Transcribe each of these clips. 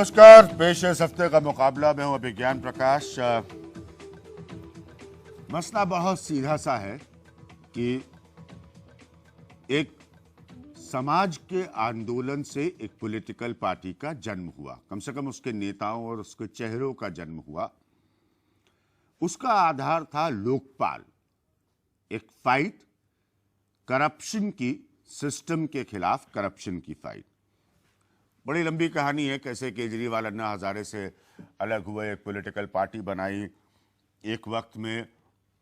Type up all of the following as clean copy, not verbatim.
नमस्कार, पेश है इस हफ्ते का मुकाबला। मैं हूं अभिज्ञान प्रकाश। मसला बहुत सीधा सा है कि एक समाज के आंदोलन से एक पॉलिटिकल पार्टी का जन्म हुआ, कम से कम उसके नेताओं और उसके चेहरों का जन्म हुआ। उसका आधार था लोकपाल, एक फाइट करप्शन की, सिस्टम के खिलाफ करप्शन की फाइट। बड़ी लंबी कहानी है कैसे केजरीवाल अन्ना हजारे से अलग हुए, एक पॉलिटिकल पार्टी बनाई। एक वक्त में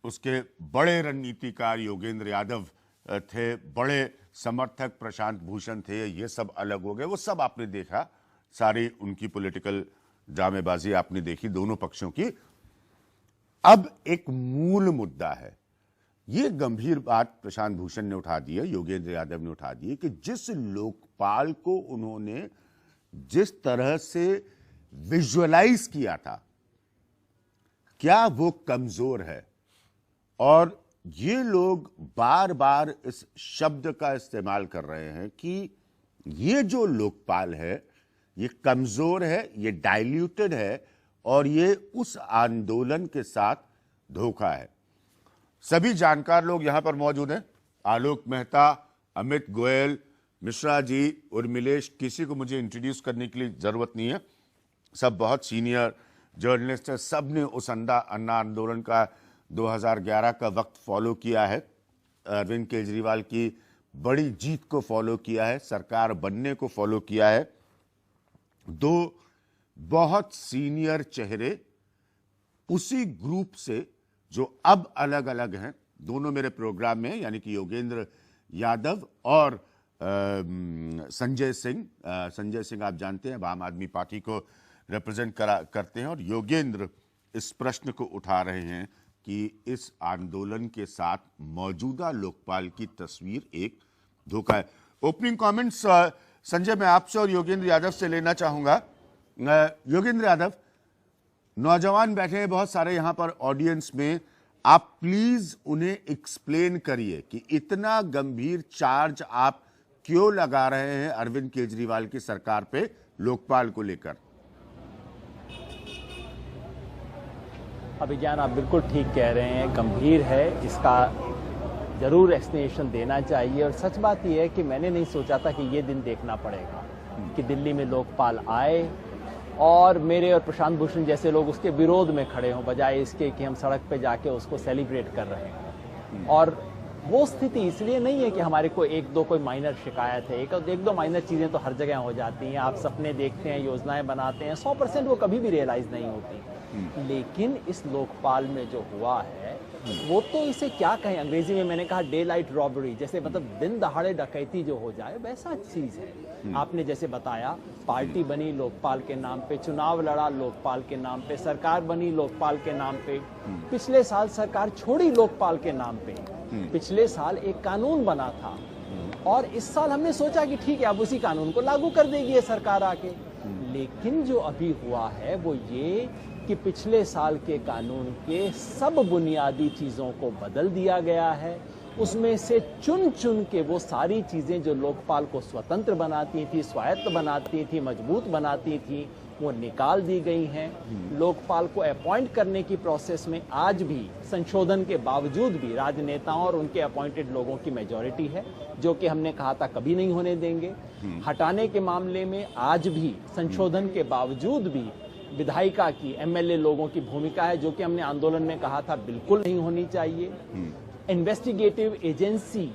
उसके बड़े रणनीतिकार योगेंद्र यादव थे, बड़े समर्थक प्रशांत भूषण थे, ये सब अलग हो गए। वो सब आपने देखा, सारी उनकी पॉलिटिकल जामेबाजी आपने देखी दोनों पक्षों की। अब एक मूल मुद्दा है, ये गंभीर बात प्रशांत भूषण ने उठा दी है, योगेंद्र यादव ने उठा दी है कि जिस लोकपाल को उन्होंने जिस तरह से विजुअलाइज किया था, क्या वो कमजोर है। और ये लोग बार बार इस शब्द का इस्तेमाल कर रहे हैं कि ये जो लोकपाल है ये कमजोर है, ये डाइल्यूटेड है और ये उस आंदोलन के साथ धोखा है। सभी जानकार लोग यहां पर मौजूद हैं, आलोक मेहता, अमित गोयल, मिश्रा जी, उर्मिलेश। किसी को मुझे इंट्रोड्यूस करने के लिए जरूरत नहीं है, सब बहुत सीनियर जर्नलिस्ट हैं। सब ने उस अन्ना आंदोलन का 2011 का वक्त फॉलो किया है, अरविंद केजरीवाल की बड़ी जीत को फॉलो किया है, सरकार बनने को फॉलो किया है। दो बहुत सीनियर चेहरे उसी ग्रुप से जो अब अलग अलग हैं, दोनों मेरे प्रोग्राम में, यानी कि योगेंद्र यादव और संजय सिंह आप जानते हैं आम आदमी पार्टी को रिप्रेजेंट करते हैं। और योगेंद्र इस प्रश्न को उठा रहे हैं कि इस आंदोलन के साथ मौजूदा लोकपाल की तस्वीर एक धोखा है। ओपनिंग कमेंट्स संजय मैं आपसे और योगेंद्र यादव से लेना चाहूंगा। योगेंद्र यादव, नौजवान बैठे हैं बहुत सारे यहां पर ऑडियंस में, आप प्लीज उन्हें एक्सप्लेन करिए कि इतना गंभीर चार्ज आप क्यों लगा रहे हैं अरविंद केजरीवाल की सरकार पे लोकपाल को लेकर। अभिज्ञान, आप बिल्कुल ठीक कह रहे हैं, गंभीर है, इसका जरूर एक्सप्लेनेशन देना चाहिए। और सच बात यह है कि मैंने नहीं सोचा था कि ये दिन देखना पड़ेगा कि दिल्ली में लोकपाल आए और मेरे और प्रशांत भूषण जैसे लोग उसके विरोध में खड़े हों, बजाय इसके कि हम सड़क पे जाके उसको सेलिब्रेट कर रहे हैं। और वो स्थिति इसलिए नहीं है कि हमारे को एक दो कोई माइनर शिकायत है, एक दो माइनर चीजें तो हर जगह हो जाती हैं। आप सपने देखते हैं, योजनाएं बनाते हैं, 100% वो कभी भी रियलाइज नहीं होती। लेकिन इस लोकपाल में जो हुआ है वो तो इसे क्या कहें, अंग्रेजी में मैंने कहा डे लाइट रॉबरी, जैसे मतलब दिन दहाड़े डकैती जो हो जाए वैसा चीज है। आपने जैसे बताया, पार्टी बनी लोकपाल के नाम पे, चुनाव लड़ा लोकपाल के नाम पे, सरकार बनी लोकपाल के नाम पे, पिछले साल सरकार छोड़ी लोकपाल के नाम पे, पिछले साल एक कानून बना था और इस साल हमने सोचा कि ठीक है अब उसी कानून को लागू कर देगी ये सरकार आके। लेकिन जो अभी हुआ है वो ये कि पिछले साल के कानून के सब बुनियादी चीजों को बदल दिया गया है। उसमें से चुन चुन के वो सारी चीजें जो लोकपाल को स्वतंत्र बनाती थी, स्वायत्त बनाती थी, मजबूत बनाती थी, वो निकाल दी गई हैं। लोकपाल को अपॉइंट करने की प्रोसेस में आज भी संशोधन के बावजूद भी राजनेताओं और उनके अपॉइंटेड लोगों की मेजॉरिटी है, जो कि हमने कहा था कभी नहीं होने देंगे। हटाने के मामले में आज भी संशोधन के बावजूद भी विधायिका की, एमएलए लोगों की भूमिका है, जो कि हमने आंदोलन में कहा था बिल्कुल नहीं होनी चाहिए। इन्वेस्टिगेटिव एजेंसी,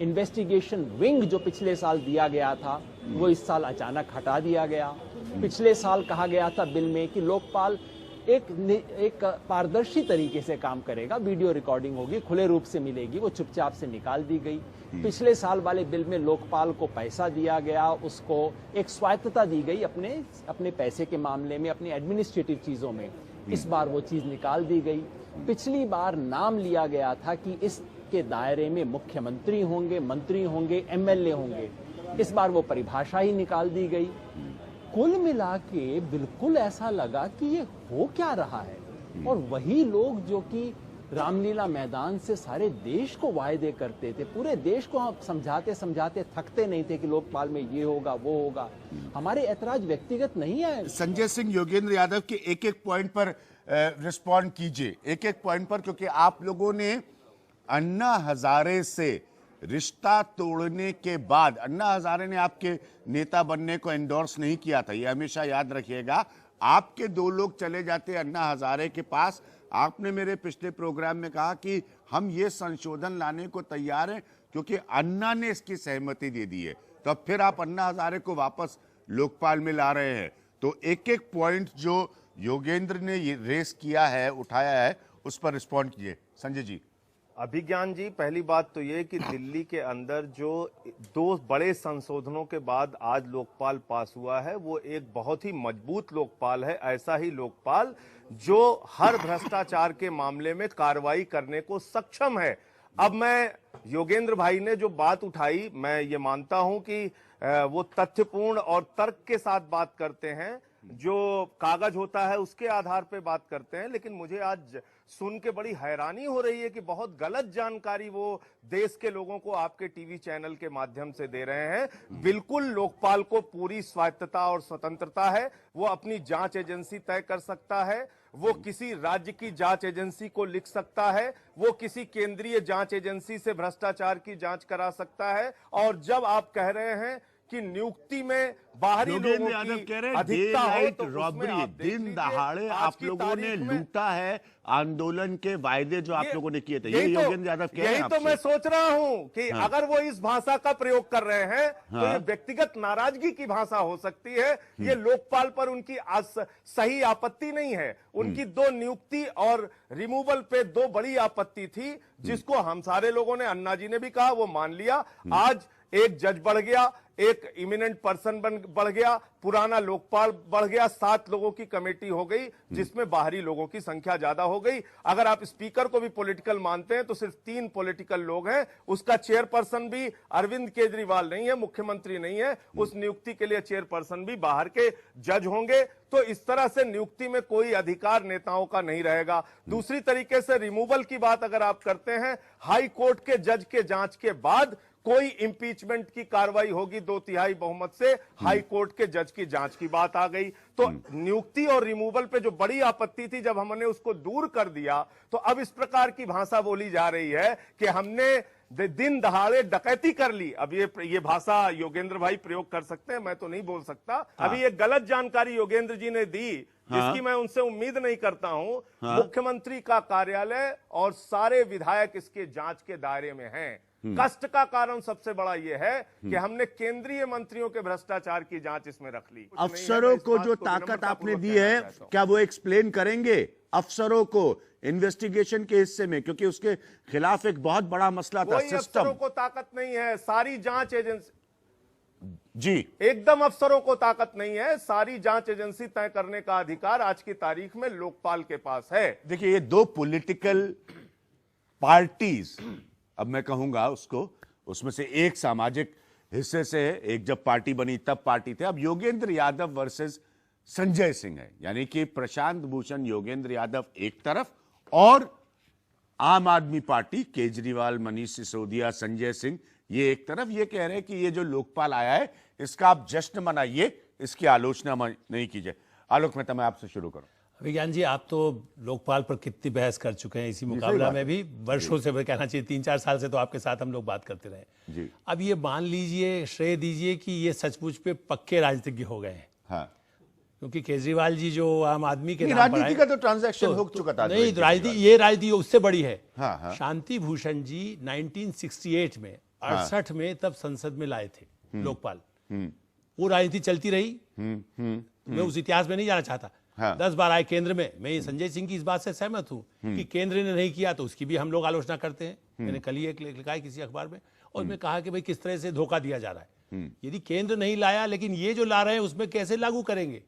इन्वेस्टिगेशन विंग जो पिछले साल दिया गया था वो इस साल अचानक हटा दिया गया। पिछले साल कहा गया था बिल में कि लोकपाल एक पारदर्शी तरीके से काम करेगा, वीडियो रिकॉर्डिंग होगी, खुले रूप से मिलेगी, वो चुपचाप से निकाल दी गई। पिछले साल वाले बिल में लोकपाल को पैसा दिया गया, उसको एक स्वायत्तता दी गई अपने पैसे के मामले में, अपनी एडमिनिस्ट्रेटिव चीजों में। इस बार वो चीज निकाल दी गई। पिछली बार नाम लिया गया था कि इसके दायरे में मुख्यमंत्री होंगे, मंत्री होंगे, एमएलए होंगे। इस बार वो परिभाषा ही निकाल दी गई। कुल मिला के बिल्कुल ऐसा लगा कि ये हो क्या रहा है। और वही लोग जो कि रामलीला मैदान से सारे देश को वायदे करते थे, पूरे देश को हम समझाते समझाते थकते नहीं थे कि लोकपाल में ये होगा वो होगा। हमारे ऐतराज व्यक्तिगत नहीं है। संजय सिंह, योगेंद्र यादव के एक एक पॉइंट पर रिस्पॉन्ड कीजिए, एक एक पॉइंट पर, क्योंकि आप लोगों ने अन्ना हजारे से रिश्ता तोड़ने के बाद, अन्ना हजारे ने आपके नेता बनने को एंडोर्स नहीं किया था, ये हमेशा याद रखिएगा। आपके दो लोग चले जाते अन्ना हजारे के पास। आपने मेरे पिछले प्रोग्राम में कहा कि हम ये संशोधन लाने को तैयार हैं क्योंकि अन्ना ने इसकी सहमति दे दी है, तो अब फिर आप अन्ना हजारे को वापस लोकपाल में ला रहे हैं। तो एक एक पॉइंट जो योगेंद्र ने ये रेस किया है, उठाया है, उस पर रिस्पॉन्ड कीजिए संजय जी। अभिज्ञान जी, पहली बात तो ये कि दिल्ली के अंदर जो 2 बड़े संशोधनों के बाद आज लोकपाल पास हुआ है, वो एक बहुत ही मजबूत लोकपाल है। ऐसा ही लोकपाल जो हर भ्रष्टाचार के मामले में कार्रवाई करने को सक्षम है। अब मैं, योगेंद्र भाई ने जो बात उठाई, मैं ये मानता हूं कि वो तथ्यपूर्ण और तर्क के साथ बात करते हैं, जो कागज होता है उसके आधार पे बात करते हैं। लेकिन मुझे आज सुन के बड़ी हैरानी हो रही है कि बहुत गलत जानकारी वो देश के लोगों को आपके टीवी चैनल के माध्यम से दे रहे हैं। बिल्कुल लोकपाल को पूरी स्वायत्तता और स्वतंत्रता है, वो अपनी जांच एजेंसी तय कर सकता है, वो किसी राज्य की जांच एजेंसी को लिख सकता है, वो किसी केंद्रीय जांच एजेंसी से भ्रष्टाचार की जांच करा सकता है। और जब आप कह रहे हैं कि नियुक्ति में बाहरी लोगों की अधिकता हो, तो रॉबरी, दिन दहाड़े आप लोगों ने लूटा है आंदोलन के वायदे जो आप लोगों ने किए थे, ये योगेंद्र यादव कह रहे हैं। यही तो मैं सोच रहा हूं कि अगर वो इस भाषा का प्रयोग कर रहे हैं तो ये व्यक्तिगत नाराजगी की भाषा हो सकती है। ये लोकपाल पर उनकी सही आपत्ति नहीं है। उनकी 2 नियुक्ति और रिमूवल पे 2 बड़ी आपत्ति थी, जिसको हम सारे लोगों ने, अन्ना जी ने भी कहा, वो मान लिया। आज एक जज बढ़ गया, एक इमिनेंट पर्सन बढ़ गया, पुराना लोकपाल बढ़ गया, 7 लोगों की कमेटी हो गई, जिसमें बाहरी लोगों की संख्या ज्यादा हो गई। अगर आप स्पीकर को भी पॉलिटिकल मानते हैं तो सिर्फ 3 पॉलिटिकल लोग हैं। उसका चेयरपर्सन भी अरविंद केजरीवाल नहीं है, मुख्यमंत्री नहीं है। उस नियुक्ति के लिए चेयरपर्सन भी बाहर के जज होंगे। तो इस तरह से नियुक्ति में कोई अधिकार नेताओं का नहीं रहेगा। दूसरी तरीके से रिमूवल की बात अगर आप करते हैं, हाई कोर्ट के जज के जांच के बाद कोई इंपीचमेंट की कार्रवाई होगी 2/3 बहुमत से, हाई कोर्ट के जज की जांच की बात आ गई। तो नियुक्ति और रिमूवल पे जो बड़ी आपत्ति थी, जब हमने उसको दूर कर दिया, तो अब इस प्रकार की भाषा बोली जा रही है कि हमने दिन दहाड़े डकैती कर ली। अब ये भाषा योगेंद्र भाई प्रयोग कर सकते हैं, मैं तो नहीं बोल सकता। अभी ये गलत जानकारी योगेंद्र जी ने दी, जिसकी मैं उनसे उम्मीद नहीं करता हूं। मुख्यमंत्री का कार्यालय और सारे विधायक इसके जांच के दायरे में हैं। कष्ट का कारण सबसे बड़ा यह है कि हमने केंद्रीय मंत्रियों के भ्रष्टाचार की जांच इसमें रख ली। अफसरों को जो ताकत आपने दी है, क्या वो एक्सप्लेन करेंगे अफसरों को इन्वेस्टिगेशन के हिस्से में? क्योंकि उसके खिलाफ एक बहुत बड़ा मसला था सिस्टम। अफसरों को ताकत नहीं है, सारी जांच एजेंसी जी, एकदम अफसरों को ताकत नहीं है। सारी जांच एजेंसी तय करने का अधिकार आज की तारीख में लोकपाल के पास है। देखिए, ये 2 पॉलिटिकल पार्टीज, अब मैं कहूंगा उसको, उसमें से एक सामाजिक हिस्से से, एक जब पार्टी बनी तब पार्टी थे। अब योगेंद्र यादव वर्सेस संजय सिंह है, यानी कि प्रशांत भूषण योगेंद्र यादव एक तरफ और आम आदमी पार्टी केजरीवाल, मनीष सिसोदिया, संजय सिंह ये एक तरफ। ये कह रहे हैं कि ये जो लोकपाल आया है इसका आप जश्न मनाइए, इसकी आलोचना नहीं कीजिए। आलोक मेहता, मैं आपसे शुरू करूं। विज्ञान जी, आप तो लोकपाल पर कितनी बहस कर चुके हैं इसी मुकाबला में भी, वर्षों से कहना चाहिए 3-4 साल से तो आपके साथ हम लोग बात करते रहे जी। अब ये मान लीजिए, श्रेय दीजिए कि ये सचमुच पे पक्के राजनीतिज्ञ हो गए हैं। हाँ, क्योंकि केजरीवाल जी जो आम आदमी के नाम पर राजनीति का तो ट्रांजैक्शन हो चुका था। नहीं, राजनीति, ये राजनीति उससे बड़ी है। हाँ, हाँ। शांति भूषण जी 1968 में 68 में तब संसद में लाए थे लोकपाल। वो राजनीति चलती रही। मैं उस इतिहास में नहीं जाना चाहता। 10 बार आए केंद्र में। मैं ये संजय सिंह की इस बात से सहमत हूं कि केंद्र ने नहीं किया तो उसकी भी हम लोग आलोचना करते हैं। मैंने कल ही एक लिखा है किसी अखबार में, और मैं कहा कि भाई किस तरह से धोखा दिया जा रहा है। यदि केंद्र नहीं लाया, लेकिन ये जो ला रहे हैं उसमें कैसे लागू करेंगे?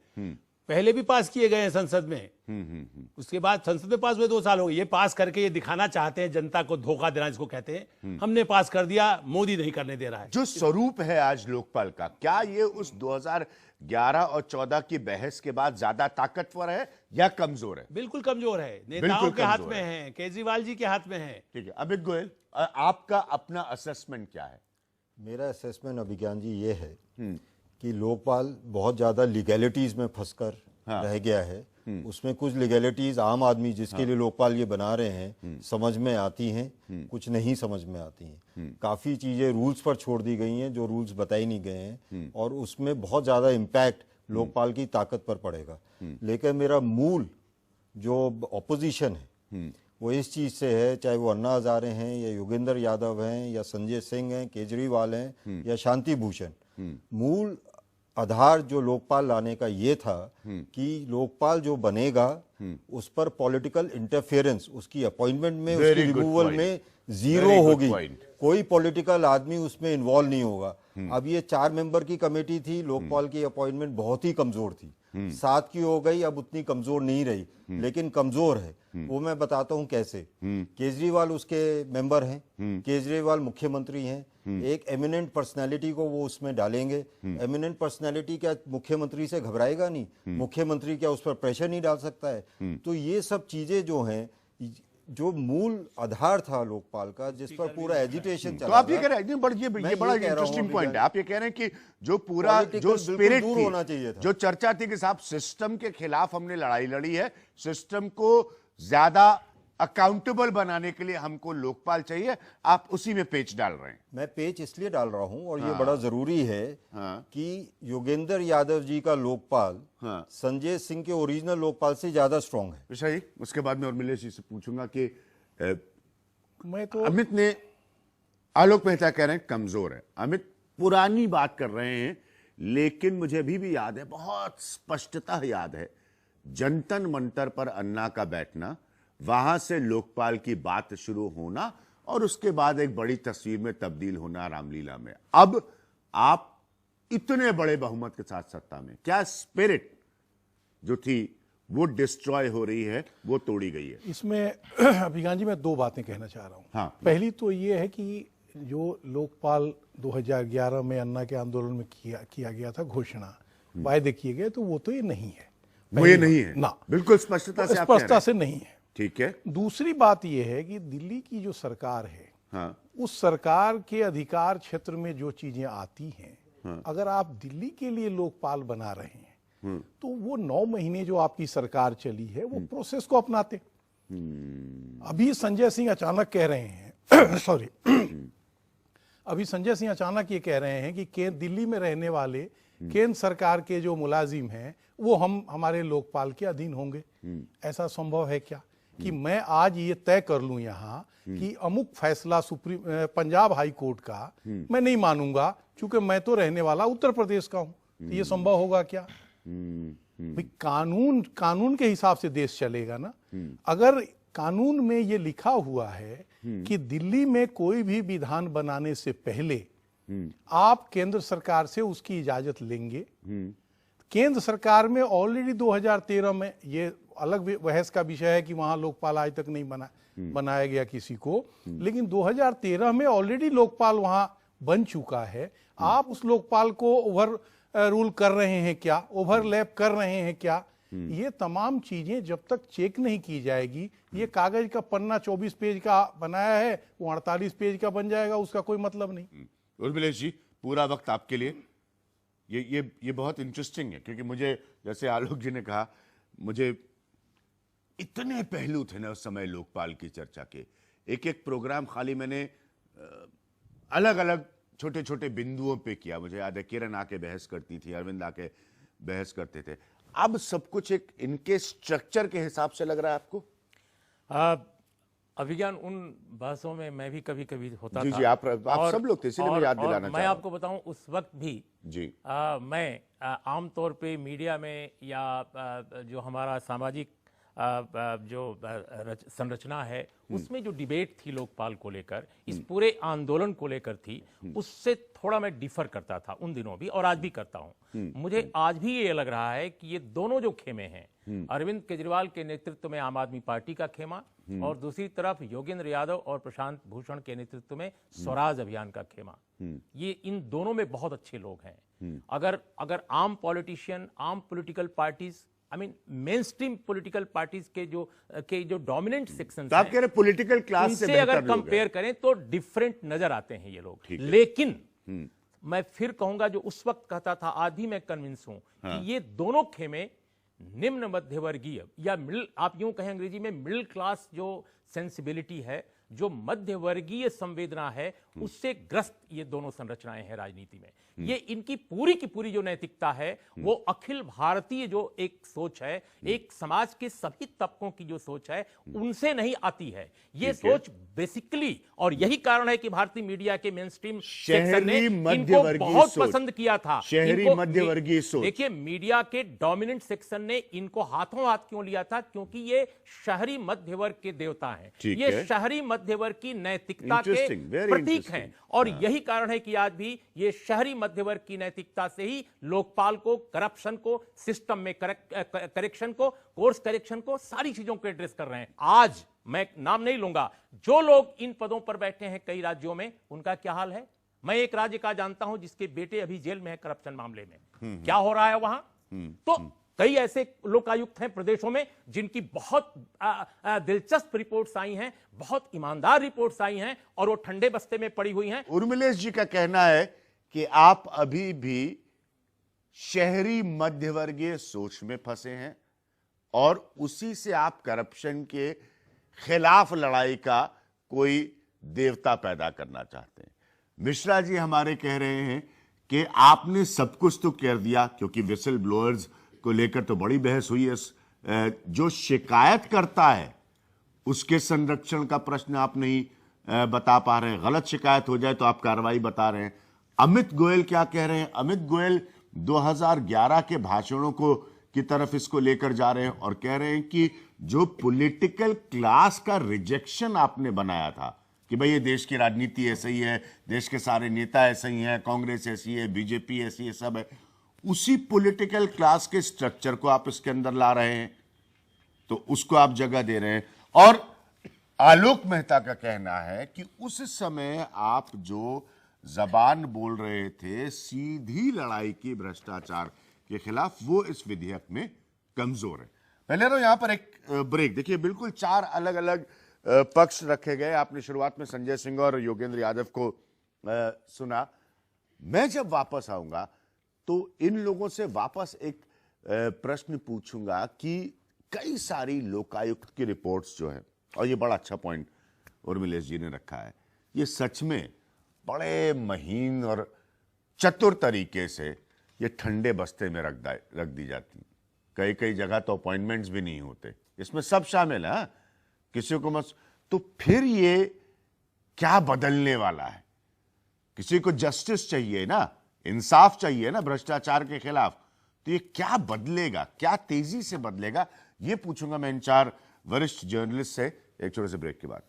पहले भी पास किए गए हैं संसद में, उसके बाद संसद में पास हुए 2 साल हो गए। ये पास करके ये दिखाना चाहते हैं, जनता को धोखा देना जिसको कहते हैं, हमने पास कर दिया, मोदी नहीं करने दे रहा है। जो स्वरूप है आज लोकपाल का, क्या ये उस 11 और 14 की बहस के बाद ज्यादा ताकतवर है या कमजोर है? बिल्कुल कमजोर है, नेताओं के हाथ में है, केजरीवाल जी के हाथ में है। ठीक है, अमित गोयल, आपका अपना असेसमेंट क्या है? मेरा असेसमेंट अभिज्ञान जी ये है कि लोकपाल बहुत ज़्यादा लीगैलिटीज़ में फंसकर रह गया है। उसमें कुछ लीगैलिटीज़ आम आदमी जिसके लिए लोकपाल ये बना रहे हैं समझ में आती हैं, कुछ नहीं समझ में आती हैं। काफ़ी चीज़ें रूल्स पर छोड़ दी गई हैं जो रूल्स बताए नहीं गए हैं, और उसमें बहुत ज़्यादा इम्पैक्ट लोकपाल की ताकत पर पड़ेगा। लेकिन मेरा मूल जो ऑपोजिशन है वो इस चीज़ से है, चाहे वो अन्ना हजारे हैं या योगेंद्र यादव हैं या संजय सिंह हैं, केजरीवाल हैं या शांति भूषण, मूल आधार जो लोकपाल लाने का ये था कि लोकपाल जो बनेगा उस पर पॉलिटिकल इंटरफेरेंस, उसकी अपॉइंटमेंट में, उसकी रिमूवल में जीरो होगी। कोई पॉलिटिकल आदमी उसमें इन्वॉल्व नहीं होगा। अब ये 4 मेंबर की कमेटी थी, लोकपाल की अपॉइंटमेंट बहुत ही कमजोर थी, 7 की हो गई, अब उतनी कमजोर नहीं रही, लेकिन कमजोर है। वो मैं बताता हूं कैसे। केजरीवाल उसके मेंबर हैं, केजरीवाल मुख्यमंत्री हैं, एक एमिनेंट पर्सनालिटी को वो उसमें डालेंगे। एमिनेंट पर्सनालिटी क्या मुख्यमंत्री से घबराएगा नहीं? मुख्यमंत्री क्या उस पर प्रेशर नहीं डाल सकता है? तो ये सब चीजें जो हैं, जो मूल आधार था लोकपाल का, जिस पर पूरा एजिटेशन चला, तो आप ये कह रहे हैं, ये बड़ा इंटरेस्टिंग पॉइंट है। आप ये कह रहे हैं कि जो पूरा जो स्पिरिट दूर थी, होना चाहिए था, जो चर्चा थी कि साहब सिस्टम के खिलाफ हमने लड़ाई लड़ी है, सिस्टम को ज्यादा अकाउंटेबल बनाने के लिए हमको लोकपाल चाहिए, आप उसी में पेच डाल रहे हैं। मैं पेच इसलिए डाल रहा हूं, और ये बड़ा जरूरी है कि योगेंद्र यादव जी का लोकपाल संजय सिंह के ओरिजिनल लोकपाल से ज्यादा स्ट्रांग है। विषय उसके बाद में उर्मिलेश जी से पूछूंगा कि मैं तो अमित ने, आलोक मेहता कह रहे हैं कमजोर है, अमित पुरानी बात कर रहे हैं, लेकिन मुझे अभी भी याद है, बहुत स्पष्टता याद है, जनतन मंतर पर अन्ना का बैठना, वहां से लोकपाल की बात शुरू होना और उसके बाद एक बड़ी तस्वीर में तब्दील होना रामलीला में। अब आप इतने बड़े बहुमत के साथ सत्ता में, क्या स्पिरिट जो थी वो डिस्ट्रॉय हो रही है, वो तोड़ी गई है? इसमें अभिज्ञान जी मैं 2 बातें कहना चाह रहा हूं। हाँ। पहली तो ये है कि जो लोकपाल 2011 में अन्ना के आंदोलन में किया गया था, घोषणा वायदे किए गए, तो वो तो ये नहीं है। वो ये नहीं है ना, बिल्कुल स्पष्टता से आप कह रहे हैं। स्पष्टता से नहीं है। ठीक है। दूसरी बात यह है कि दिल्ली की जो सरकार है, हाँ। उस सरकार के अधिकार क्षेत्र में जो चीजें आती हैं, अगर आप दिल्ली के लिए लोकपाल बना रहे हैं, तो वो 9 महीने जो आपकी सरकार चली है, वो प्रोसेस को अपनाते। अभी संजय सिंह अचानक कह रहे हैं सॉरी अभी संजय सिंह अचानक ये कह रहे हैं कि दिल्ली में रहने वाले केंद्र सरकार के जो मुलाजिम हैं वो हमारे लोकपाल के अधीन होंगे। ऐसा संभव है क्या कि मैं आज ये तय कर लूं यहाँ कि अमुक फैसला पंजाब हाई कोर्ट का मैं नहीं मानूंगा क्योंकि मैं तो रहने वाला उत्तर प्रदेश का हूं? तो ये संभव होगा क्या? भाई कानून के हिसाब से देश चलेगा ना। अगर कानून में ये लिखा हुआ है कि दिल्ली में कोई भी विधान बनाने से पहले आप केंद्र सरकार से उसकी इजाजत लेंगे। केंद्र सरकार में ऑलरेडी 2013 में, ये अलग बहस का विषय है कि वहां लोकपाल आज तक नहीं बनाया गया किसी को, लेकिन 2013 में ऑलरेडी लोकपाल वहां बन चुका है। आप उस लोकपाल को ओवर रूल कर रहे हैं क्या, ओवरलैप कर रहे हैं क्या? ये तमाम चीजें जब तक चेक नहीं की जाएगी, ये कागज का पन्ना 24 पेज का बनाया है, वो 48 पेज का बन जाएगा, उसका कोई मतलब नहीं। उर्मिलेश जी, पूरा वक्त आपके लिए। ये बहुत इंटरेस्टिंग है, क्योंकि मुझे, जैसे आलोक जी ने कहा, मुझे इतने पहलू थे ना उस समय लोकपाल की चर्चा के। एक एक प्रोग्राम खाली मैंने अलग अलग छोटे छोटे बिंदुओं पे किया। मुझे याद है किरण आके बहस करती थी, अरविंद आके बहस करते थे। अब सब कुछ एक इनके स्ट्रक्चर के हिसाब से लग रहा है आपको? अभिज्ञान उन बहसों में मैं भी कभी कभी होता जी, था। जी, आप सब लोग थे, इसलिए मैं याद दिलाना मैं आपको बताऊं, उस वक्त भी जी मैं आमतौर पे मीडिया में या जो हमारा सामाजिक संरचना है उसमें जो डिबेट थी लोकपाल को लेकर, इस पूरे आंदोलन को लेकर थी, उससे थोड़ा मैं डिफर करता था उन दिनों भी और आज भी करता हूं। मुझे आज भी ये लग रहा है कि ये दोनों जो खेमे हैं, अरविंद केजरीवाल के नेतृत्व में आम आदमी पार्टी का खेमा और दूसरी तरफ योगेंद्र यादव और प्रशांत भूषण के नेतृत्व में स्वराज अभियान का खेमा, ये इन दोनों में बहुत अच्छे लोग हैं। अगर आम पॉलिटिशियन, आम political parties, I mean main stream political parties के जो डोमिनेंट सेक्शन तो आप कह रहे पॉलिटिकल क्लास से अगर कंपेयर करें तो डिफरेंट नजर आते हैं ये लोग। लेकिन मैं फिर कहूंगा, जो उस वक्त कहता था, आज भी मैं कन्विंस हूं कि ये दोनों खेमे निम्न मध्यवर्गीय या मिडिल, आप यूं कहें अंग्रेजी में मिडिल क्लास जो सेंसिबिलिटी है, जो मध्यवर्गीय संवेदना है, उससे ग्रस्त ये दोनों संरचनाएं हैं राजनीति में। ये इनकी पूरी की पूरी जो नैतिकता है वो अखिल भारतीय जो एक सोच है, एक समाज के सभी तबकों की जो सोच है, उनसे नहीं आती है ये सोच बेसिकली। और यही कारण है कि भारतीय मीडिया के मेन स्ट्रीम सेक्शन ने इनको बहुत पसंद किया था। शहरी मध्यवर्गीय सोच। देखिए, मीडिया के डोमिनेंट सेक्शन ने इनको हाथों हाथ क्यों लिया था? क्योंकि ये शहरी मध्यवर्ग के देवता हैं, ये शहरी मध्यवर्ग की नैतिकता के प्रतीक हैं। और यही कारण है कि आज भी ये शहरी मध्यवर्ग की नैतिकता से ही लोकपाल को, करप्शन को, सिस्टम में करेक्शन को, कोर्स करेक्शन को, सारी चीजों को एड्रेस कर रहे हैं। आज मैं नाम नहीं लूंगा, जो लोग इन पदों पर बैठे हैं कई राज्यों में, उनका क्या हाल है? मैं एक राज्य का जानता हूं जिसके बेटे अभी जेल में है करप्शन मामले में। क्या हो रहा है वहां? तो कई ऐसे लोकायुक्त हैं प्रदेशों में जिनकी बहुत दिलचस्प रिपोर्ट्स आई हैं, बहुत ईमानदार रिपोर्ट्स आई हैं, और वो ठंडे बस्ते में पड़ी हुई हैं। उर्मिलेश जी का कहना है कि आप अभी भी शहरी मध्यवर्गीय सोच में फंसे हैं और उसी से आप करप्शन के खिलाफ लड़ाई का कोई देवता पैदा करना चाहते हैं। मिश्रा जी हमारे कह रहे हैं कि आपने सब कुछ तो कर दिया, क्योंकि विसल ब्लोअर्स को लेकर तो बड़ी बहस हुई है। जो शिकायत करता है उसके संरक्षण का प्रश्न आप नहीं बता पा रहे हैं। गलत शिकायत हो जाए तो आप कार्रवाई बता रहे हैं। अमित गोयल क्या कह रहे हैं? अमित गोयल 2011 के भाषणों को की तरफ इसको लेकर जा रहे हैं और कह रहे हैं कि जो पॉलिटिकल क्लास का रिजेक्शन आपने बनाया था कि भाई ये देश की राजनीति ऐसे ही है, देश के सारे नेता ऐसे ही हैं, कांग्रेस ऐसी है, बीजेपी ऐसी है, सब है, उसी पॉलिटिकल क्लास के स्ट्रक्चर को आप इसके अंदर ला रहे हैं, तो उसको आप जगह दे रहे हैं। और आलोक मेहता का कहना है कि उस समय आप जो जबान बोल रहे थे सीधी लड़ाई की भ्रष्टाचार के खिलाफ, वो इस विधेयक में कमजोर है। पहले तो यहां पर एक ब्रेक। देखिए, बिल्कुल 4 अलग अलग पक्ष रखे गए। आपने शुरुआत में संजय सिंह और योगेंद्र यादव को सुना। मैं जब वापस आऊंगा तो इन लोगों से वापस एक प्रश्न पूछूंगा कि कई सारी लोकायुक्त की रिपोर्ट्स जो है, और ये बड़ा अच्छा पॉइंट उर्मिलेश जी ने रखा है, ये सच में बड़े महीन और चतुर तरीके से ये ठंडे बस्ते में रख दी जाती। कई कई जगह तो अपॉइंटमेंट्स भी नहीं होते, इसमें सब शामिल है, किसी को मत। तो फिर ये क्या बदलने वाला है? किसी को जस्टिस चाहिए ना, इंसाफ चाहिए ना भ्रष्टाचार के खिलाफ, तो ये क्या बदलेगा, क्या तेजी से बदलेगा, ये पूछूंगा मैं इन 4 वरिष्ठ जर्नलिस्ट से एक छोटे से ब्रेक के बाद।